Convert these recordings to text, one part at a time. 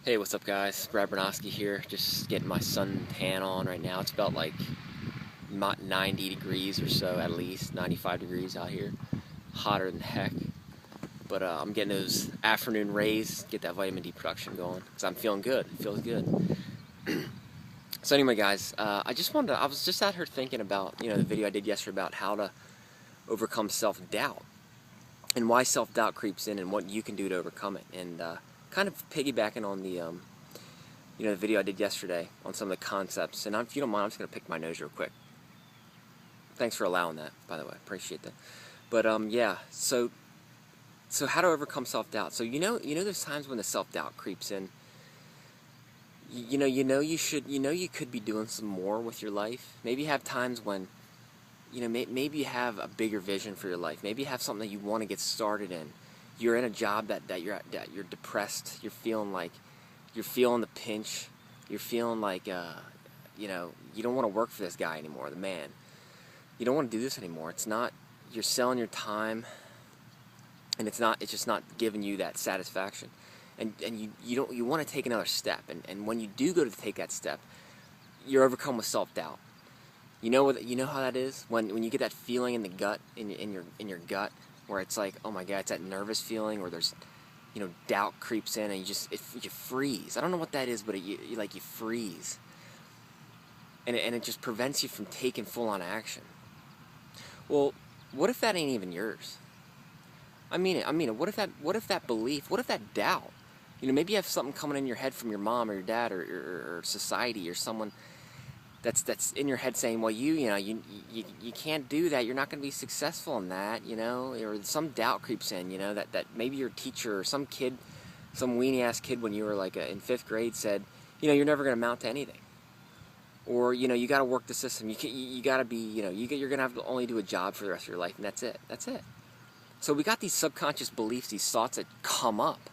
Hey, what's up, guys? Brad Bernowski here. Just getting my sun tan on right now. It's about like 90 degrees or so, at least 95 degrees out here. Hotter than heck. But I'm getting those afternoon rays, get that vitamin D production going because I'm feeling good. It feels good. So anyway, guys, I was just out here thinking about, the video I did yesterday about how to overcome self-doubt and why self-doubt creeps in and what you can do to overcome it. And kind of piggybacking on the video I did yesterday on some of the concepts. And if you don't mind, I'm just going to pick my nose real quick. Thanks for allowing that, by the way. Appreciate that. But yeah, so how to overcome self-doubt. So you know there's times when the self-doubt creeps in. You could be doing some more with your life. Maybe you have times when maybe you have a bigger vision for your life. Maybe you have something that you want to get started in. You're in a job that you're depressed. You're feeling the pinch. You're feeling like you don't want to work for this guy anymore, the man. You don't want to do this anymore. It's not, you're selling your time, and it's just not giving you that satisfaction. And you want to take another step, and when you do go to take that step, you're overcome with self-doubt. You know how that is when you get that feeling in the gut, in your gut, where it's like, oh my God, it's that nervous feeling, or there's doubt creeps in, and you freeze. I don't know what that is, but you freeze, and it just prevents you from taking full-on action. Well, what if that ain't even yours? I mean it. What if that belief? What if that doubt? Maybe you have something coming in your head from your mom or your dad or society or someone that's in your head saying, well, you can't do that. You're not going to be successful in that, or some doubt creeps in, that maybe your teacher or some kid, some weenie ass kid when you were like in 5th grade said, you're never going to amount to anything. Or, you got to work the system. You got to be, you're going to have to only do a job for the rest of your life, and that's it. That's it. So we got these subconscious beliefs, these thoughts that come up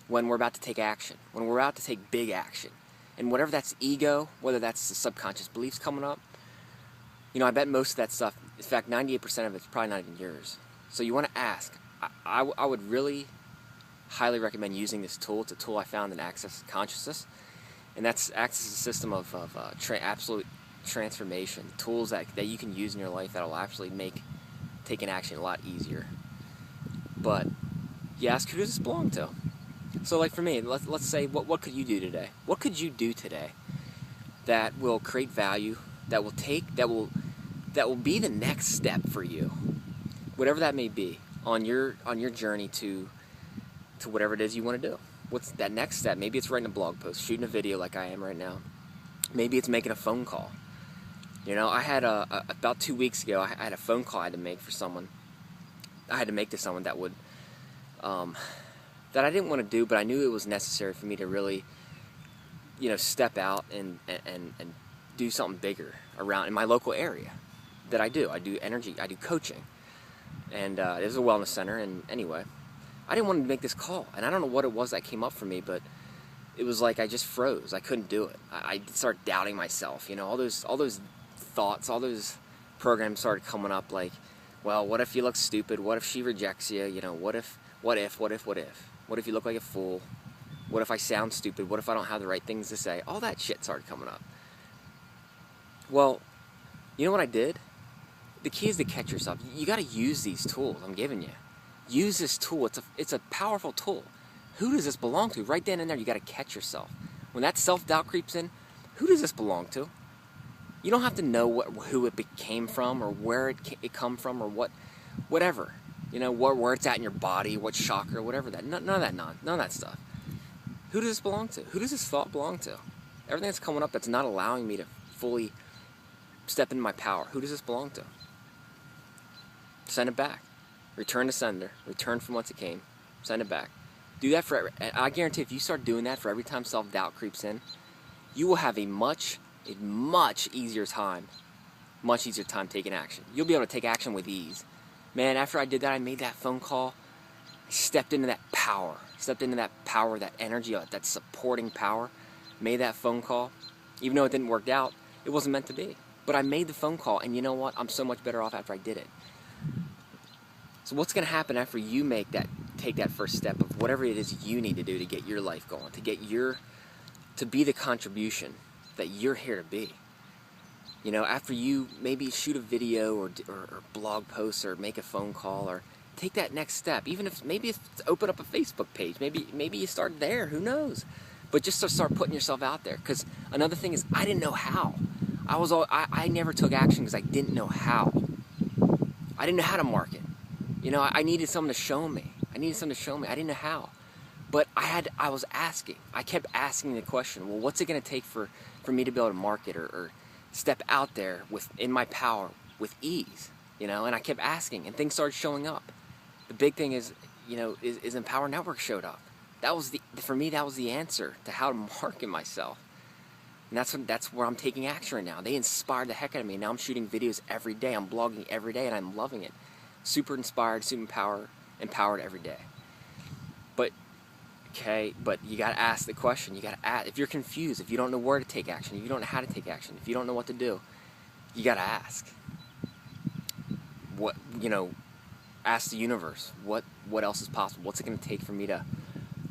when we're about to take action, when we're about to take big action. And whatever that's ego, whether that's the subconscious beliefs coming up, I bet most of that stuff, in fact, 98% of it's probably not even yours. So you want to ask. I would really highly recommend using this tool. It's a tool I found in Access Consciousness. And that's Access is a system of absolute transformation. Tools that you can use in your life that will actually make taking action a lot easier. But you ask, who does this belong to? So like for me, let's say, what could you do today? What could you do today that will create value, that will be the next step for you, whatever that may be, on your journey to whatever it is you want to do. What's that next step? Maybe it's writing a blog post, shooting a video like I am right now. Maybe it's making a phone call. I had about 2 weeks ago, I had a phone call I had to make for someone. I had to make to someone that would that I didn't want to do, but I knew it was necessary for me to really, step out and do something bigger around in my local area that I do. I do energy, I do coaching, and there's a wellness center. And anyway, I didn't want to make this call, and I don't know what it was that came up for me, but it was like I just froze. I couldn't do it. I started doubting myself. All those thoughts, all those programs started coming up. Like, well, what if you look stupid? What if she rejects you? What if? What if you look like a fool? What if I sound stupid? What if I don't have the right things to say? All that shit started coming up. Well, you know what I did? The key is to catch yourself. You got to use these tools I'm giving you. Use this tool. It's a powerful tool. Who does this belong to? Right then and there, you got to catch yourself. When that self-doubt creeps in, who does this belong to? You don't have to know who it came from, or where it come from, or whatever. Where it's at in your body, what chakra, whatever that. None of that stuff. Who does this belong to? Who does this thought belong to? Everything that's coming up that's not allowing me to fully step into my power. Who does this belong to? Send it back. Return to sender. Return from whence it came. Send it back. Do that for. I guarantee if you start doing that for every time self-doubt creeps in, you will have a much easier time taking action. You'll be able to take action with ease. Man, after I did that, I made that phone call. I stepped into that power, that energy, that supporting power. Made that phone call. Even though it didn't work out, it wasn't meant to be. But I made the phone call, and you know what? I'm so much better off after I did it. So what's going to happen after you make that take that first step of whatever it is you need to do to get your life going, to be the contribution that you're here to be. You know, after you maybe shoot a video or blog posts or make a phone call or take that next step, even if maybe it's open up a Facebook page, maybe you start there, who knows? But just to start putting yourself out there. Because another thing is, I didn't know how. I never took action because I didn't know how. I didn't know how to market. You know, I needed someone to show me. I didn't know how. But I was asking. I kept asking the question, well, what's it going to take for me to be able to market or step out there in my power with ease? You know, and I kept asking, and things started showing up. The big thing is, you know, is Empower Network showed up. For me, that was the answer to how to market myself. And that's where I'm taking action right now. They inspired the heck out of me. Now I'm shooting videos every day. I'm blogging every day, and I'm loving it. Super inspired, super empowered every day. But you got to ask the question. You got to ask. If you're confused, if you don't know where to take action, if you don't know how to take action, if you don't know what to do, you got to ask. Ask the universe. What else is possible? What's it going to take for me to?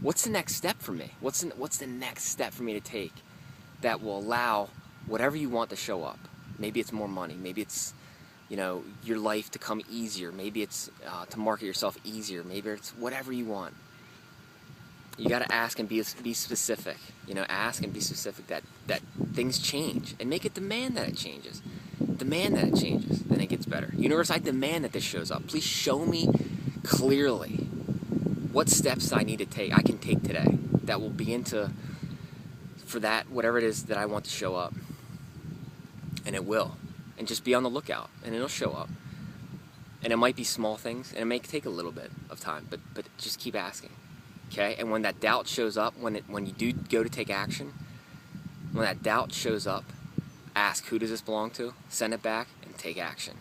What's the next step for me? What's the next step for me to take that will allow whatever you want to show up? Maybe it's more money. Maybe it's, you know, your life to come easier. Maybe it's to market yourself easier. Maybe it's whatever you want. You got to ask and be specific. You know, ask and be specific that things change, and make it demand that it changes. Demand that it changes, then it gets better. Universe, I demand that this shows up. Please show me clearly what steps I can take today that will begin for that, whatever it is that I want to show up. And it will. And just be on the lookout, and it'll show up. And it might be small things, and it may take a little bit of time, but just keep asking. Okay? And when that doubt shows up, when you do go to take action, when that doubt shows up, ask, who does this belong to? Send it back and take action.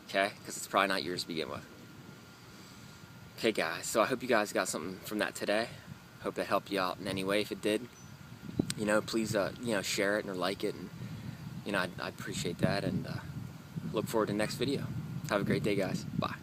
Okay? Because it's probably not yours to begin with. Okay, guys. So I hope you guys got something from that today. Hope that helped you out in any way. If it did, you know, please, share it or like it. And, you know, I appreciate that. And look forward to the next video. Have a great day, guys. Bye.